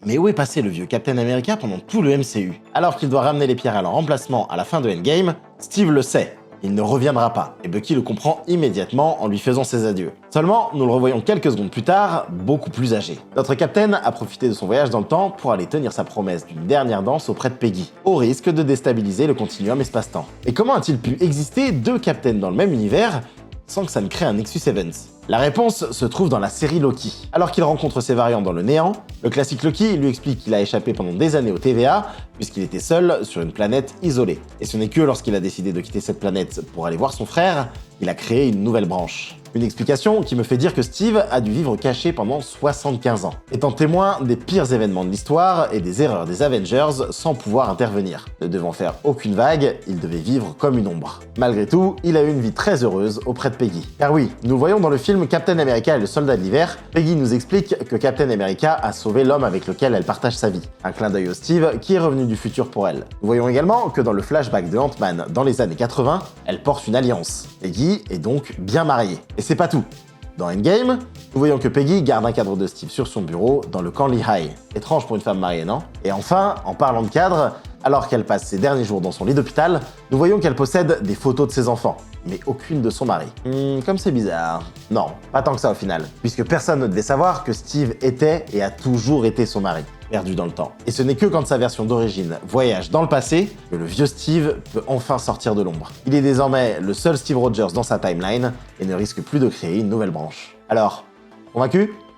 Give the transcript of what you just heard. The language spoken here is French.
Mais où est passé le vieux Captain America pendant tout le MCU? Alors qu'il doit ramener les pierres à leur emplacement à la fin de Endgame, Steve le sait. Il ne reviendra pas, et Bucky le comprend immédiatement en lui faisant ses adieux. Seulement, nous le revoyons quelques secondes plus tard, beaucoup plus âgé. Notre Captain a profité de son voyage dans le temps pour aller tenir sa promesse d'une dernière danse auprès de Peggy, au risque de déstabiliser le continuum espace-temps. Et comment a-t-il pu exister deux Captains dans le même univers sans que ça ne crée un Nexus Events? La réponse se trouve dans la série Loki. Alors qu'il rencontre ses variants dans le néant, le classique Loki lui explique qu'il a échappé pendant des années au TVA, puisqu'il était seul sur une planète isolée. Et ce n'est que lorsqu'il a décidé de quitter cette planète pour aller voir son frère, qu'il a créé une nouvelle branche. Une explication qui me fait dire que Steve a dû vivre caché pendant 75 ans, étant témoin des pires événements de l'histoire et des erreurs des Avengers sans pouvoir intervenir. Ne devant faire aucune vague, il devait vivre comme une ombre. Malgré tout, il a eu une vie très heureuse auprès de Peggy. Car oui, nous voyons dans le film Captain America et le soldat de l'hiver, Peggy nous explique que Captain America a sauvé l'homme avec lequel elle partage sa vie. Un clin d'œil au Steve qui est revenu du futur pour elle. Nous voyons également que dans le flashback de Ant-Man dans les années 80, elle porte une alliance. Peggy est donc bien mariée. Et c'est pas tout. Dans Endgame, nous voyons que Peggy garde un cadre de Steve sur son bureau dans le camp Lehigh. Étrange pour une femme mariée, non? Et enfin, en parlant de cadre, alors qu'elle passe ses derniers jours dans son lit d'hôpital, nous voyons qu'elle possède des photos de ses enfants, mais aucune de son mari. Comme c'est bizarre. Non, pas tant que ça au final, puisque personne ne devait savoir que Steve était et a toujours été son mari, perdu dans le temps. Et ce n'est que quand sa version d'origine voyage dans le passé que le vieux Steve peut enfin sortir de l'ombre. Il est désormais le seul Steve Rogers dans sa timeline et ne risque plus de créer une nouvelle branche. Alors, convaincu?